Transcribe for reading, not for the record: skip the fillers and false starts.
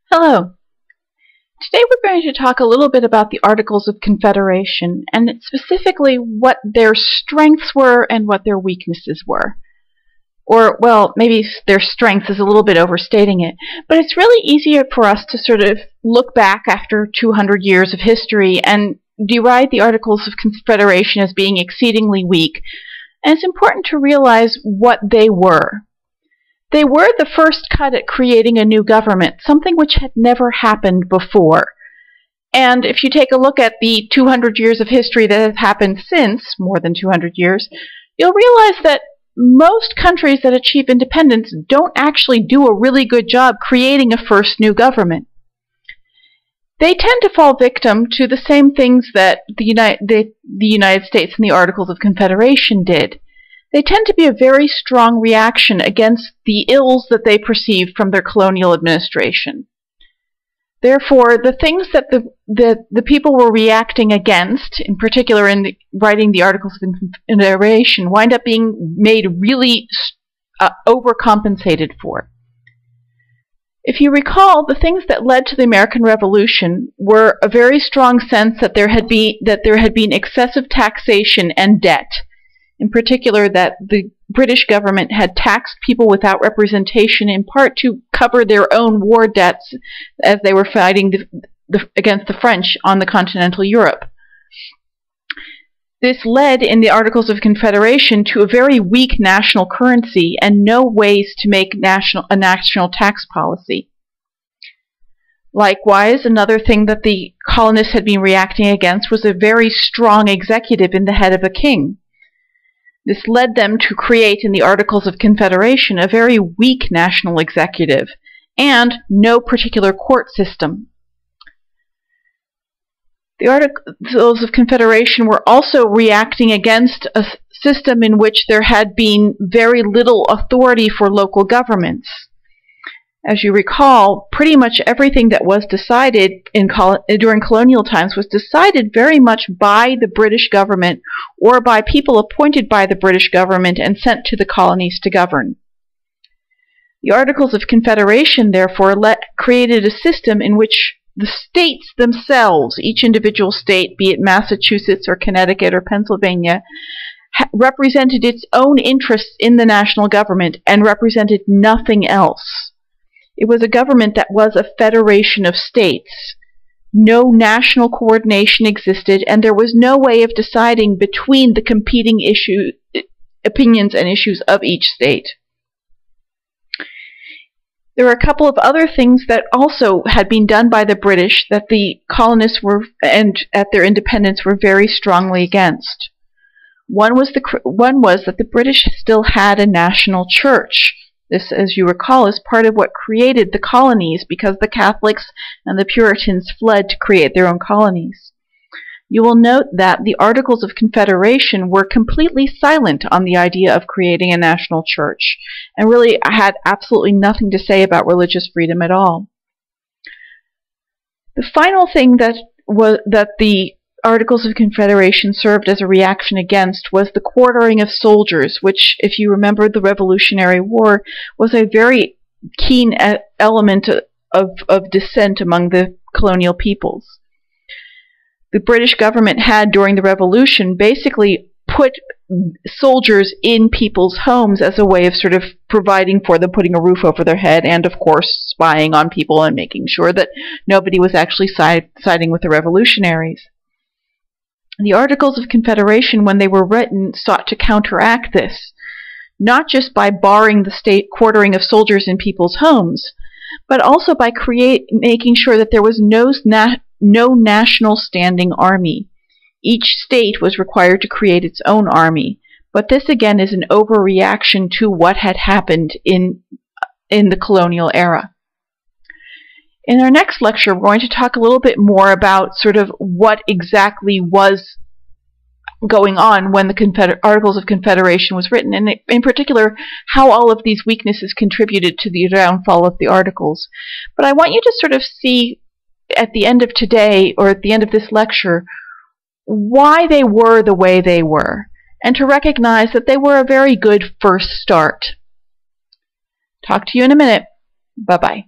Hello. Today we're going to talk a little bit about the Articles of Confederation, and specifically what their strengths were and what their weaknesses were. Or, well, maybe their strengths is a little bit overstating it, but it's really easier for us to sort of look back after 200 years of history and deride the Articles of Confederation as being exceedingly weak, and it's important to realize what they were. They were the first cut at creating a new government, something which had never happened before. And if you take a look at the 200 years of history that has happened since, more than 200 years, you'll realize that most countries that achieve independence don't actually do a really good job creating a first new government. They tend to fall victim to the same things that the United States and the Articles of Confederation did. They tend to be a very strong reaction against the ills that they perceive from their colonial administration. Therefore, the things that the people were reacting against, in particular in writing the Articles of Confederation, wind up being made really overcompensated for. If you recall, the things that led to the American Revolution were a very strong sense that there had been excessive taxation and debt. In particular, that the British government had taxed people without representation, in part to cover their own war debts as they were fighting against the French on the continental Europe. This led, in the Articles of Confederation, to a very weak national currency and no ways to make a national tax policy. Likewise, another thing that the colonists had been reacting against was a very strong executive in the head of a king. This led them to create in the Articles of Confederation a very weak national executive and no particular court system. The Articles of Confederation were also reacting against a system in which there had been very little authority for local governments. As you recall, pretty much everything that was decided during colonial times was decided very much by the British government or by people appointed by the British government and sent to the colonies to govern. The Articles of Confederation, therefore, created a system in which the states themselves, each individual state, be it Massachusetts or Connecticut or Pennsylvania, represented its own interests in the national government and represented nothing else. It was a government that was a federation of states. No national coordination existed, and there was no way of deciding between the competing opinions and issues of each state. There are a couple of other things that also had been done by the British that the colonists and at their independence were very strongly against. One was that the British still had a national church. This, as you recall, is part of what created the colonies, because the Catholics and the Puritans fled to create their own colonies. You will note that the Articles of Confederation were completely silent on the idea of creating a national church, and really had absolutely nothing to say about religious freedom at all. The final thing that the Articles of Confederation served as a reaction against was the quartering of soldiers, which, if you remember the Revolutionary War, was a very keen element of dissent among the colonial peoples. The British government had, during the Revolution, basically put soldiers in people's homes as a way of sort of providing for them, putting a roof over their head, and of course spying on people and making sure that nobody was actually siding with the revolutionaries. The Articles of Confederation, when they were written, sought to counteract this, not just by barring the state quartering of soldiers in people's homes, but also by making sure that there was no national standing army. Each state was required to create its own army, but this again is an overreaction to what had happened in the colonial era. In our next lecture, we're going to talk a little bit more about sort of what exactly was going on when the Articles of Confederation was written, and in particular, how all of these weaknesses contributed to the downfall of the Articles. But I want you to sort of see at the end of today, or at the end of this lecture, why they were the way they were, and to recognize that they were a very good first start. Talk to you in a minute. Bye-bye.